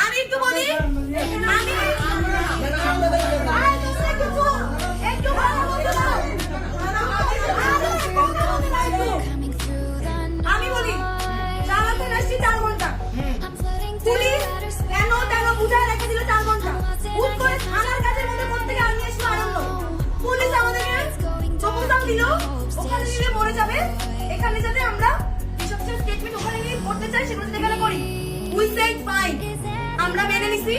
আমি একটু বলি, আমি বলি চালাতে আসছি 4 ঘন্টা, পুলিশ কেন কেন বুঝায় রেখে দিল 4 ঘন্টা, হুট করে থানার কাজের মধ্যে করতে গিয়ে আমি আসবো আনন্দ। পুলিশ আমাদেরকে প্রপোজাল দিল ওখানে নিলে মরে যাবে, এখানে যাতে আমরা যেসব স্টেটমেন্ট ওখানে নিয়ে করতে চাই সেগুলো এখানে করি। উই সেড ফাইন, আমরা মেনে নিছি।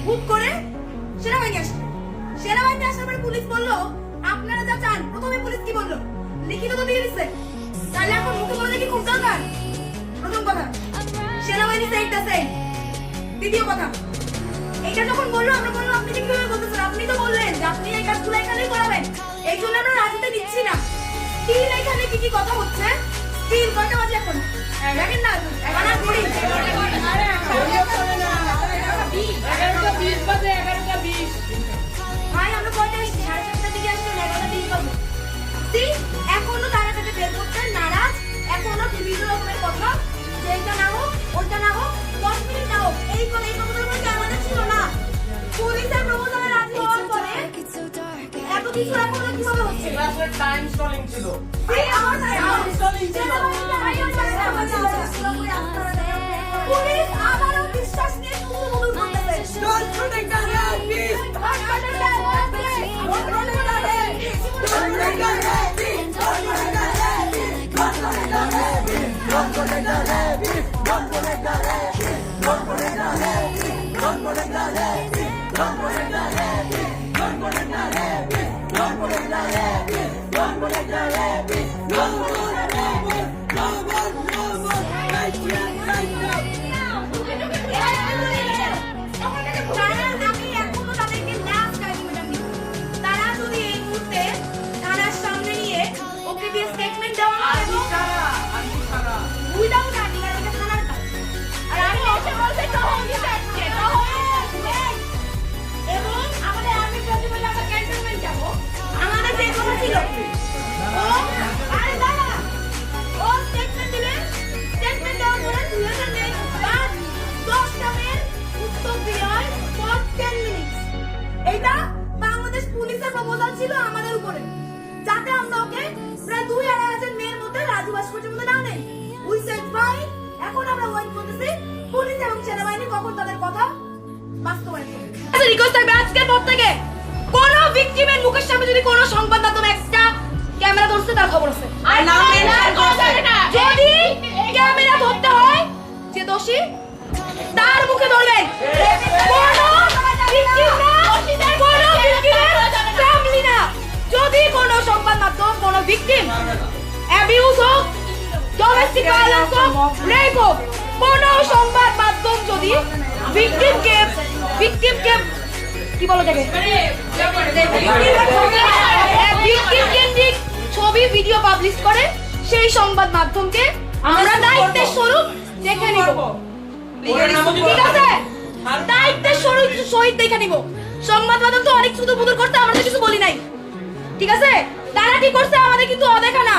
হুট করে সেনাবাহিনী আসছে, সেনাবাহিনী আসার পরে পুলিশ বললো আপনারা যা চান। প্রথমে পুলিশ কি বললো, লিখিত তো দিয়ে দিচ্ছে, তাহলে এখন মুখে বলে কি খুব দরকার? প্রথম কথা সেনাবাহিনী সেইটা সেই। দ্বিতীয় কথা, এটা যখন বললো আমরা বললাম আপনি কিভাবে বলতেছেন, আপনি তো বললেন যে আপনি এই কাজগুলো এখানেই করাবেন, এই জন্য আমরা রাজনীতি দিচ্ছি না। স্টিল এখানে কি কি কথা হচ্ছে, স্টিল কয়টা বাজে এখন দেখেন না, 11:20 বাজে, 11:20 ভাই আমরা কয়টা এসেছি, 7:30 দিকে আসলে 11:20 বাজে। এখনো তারা তাকে বের করতে নারাজ, এখনো বিভিন্ন রকমের কথা, যেটা না হোক ওটা না হোক 10 মিনিট না হোক, এই প্রপোজাল মধ্যে আমাদের ছিল না। পুলিশের প্রপোজালে রাজি হওয়ার পরে এত কিছু এখনো কিভাবে হচ্ছে? টাইম স্টলিং ছিল, পুলিশ আবারও বিশ্বাস নিয়ে শুরু করতেছে। Don't protect the rapists! Don't protect the rapists! Don't protect the rapists! Don't protect the rapists! Don't protect the rapists! Don't protect the rapists! Don't protect the rapists! Don't protect the rapists! Don't protect the rapists! Don't protect the rapists! Don't protect the rapists! Don't protect the rapists! Don't protect the rapists! Don't protect the rapists! No more rapists! No more, no more! Right here, right now! তারা যদি এই মুহূর্তে থানার সামনে নিয়ে ওকে দিয়ে statement দেওয়া হয় উইদাউট আর্টিকেল, এটা থানার কাজ। আর আমি এসে বলতে তো হচ্ছে এবং আমাদের আর্মি প্রতিবন্ধী আমরা ক্যান্টনমেন্ট যাবো, আমাদের যে কথা ছিল ও আরে দাদা ও স্টেটমেন্ট দিলে, স্টেটমেন্ট দেওয়ার পরে 2000 নেই বা 10 টামের উত্তর দিয়ে হয় ফর 10 মিনিটস। এটা বাংলাদেশ পুলিশের প্রপোজাল ছিল আমাদের উপরে, যাতে আমরা ওকে প্রায় 2-2.5 মেয়ের মধ্যে রাজুবাস পর্যন্ত না নেই। উই সেড ফাইন, এখন আমরা ওয়েট করতেছি পুলিশ এবং সেনাবাহিনী কখন তাদের কথা বাস্তবায়ন করবে। আচ্ছা রিকোয়েস্ট থাকবে আজকের পর থেকে কোন ভিকটিমের মুখের সামনে যদি কোন সংবাদ মাধ্যম একটা ক্যামেরা ধরছে তার খবর আছে, আর নাম মেনশন করতে না। যদি ক্যামেরা ধরতে হয় যে দোষী তার মুখে ধরবেন, কোন ভিকটিম না, কোন ভিকটিমের ফ্যামিলি না। যদি কোন সংবাদ মাধ্যম কোন ভিকটিম অ্যাবিউজ হোক, ডোমেস্টিক ভায়োলেন্স হোক, রেপ হোক, কোন সংবাদ মাধ্যম যদি ভিকটিমকে কি বলা যাবে ভিকটিম কেন্দ্রিক ছবি ভিডিও পাবলিশ করে, সেই সংবাদ মাধ্যমকে আমরা দায়িত্বের স্বরূপ দেখে নিব। ঠিক আছে, দায়িত্বের সহিত দেখে নিব। সংবাদ মাধ্যম তো অনেক শুধু বুদুর করতে, আমরা কিছু বলি নাই। ঠিক আছে, তারা কি করছে আমাদের কিন্তু অদেখা না,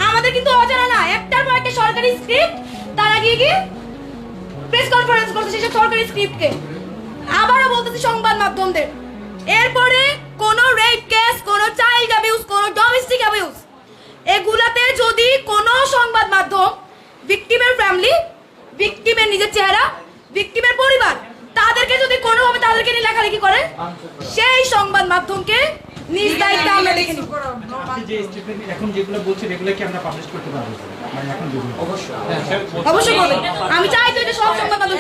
আমাদের কিন্তু অজানা না। একটার পর একটা সরকারি স্ক্রিপ্ট তারা গিয়ে প্রেস কনফারেন্স করছে সেসব সরকারি স্ক্রিপ্টকে। আবারও বলতেছি সংবাদ মাধ্যমদের, এরপরে কোন রেপ কেস, কোন চাইল্ড অ্যাবিউজ, কোন ডোমেস্টিক অ্যাবিউজ, এগুলাতে যদি কোন সংবাদ মাধ্যম ভিকটিমের ফ্যামিলি, ভিকটিমের নিজের চেহারা, ভিকটিমের পরিবার, তাদেরকে যদি কোনোভাবে তাদেরকে নিয়ে লেখালেখি করে, সেই সংবাদ মাধ্যমকে নিজ দায়িত্বে আমরা দেখে নিব। আপনি যে স্টেটমেন্ট এখন যেগুলো বলছেন এগুলো কি আমরা পাবলিশ করতে পারবো? মানে এখন অবশ্যই করবে। আমি চাই তো এটা সব সংবাদ মাধ্যম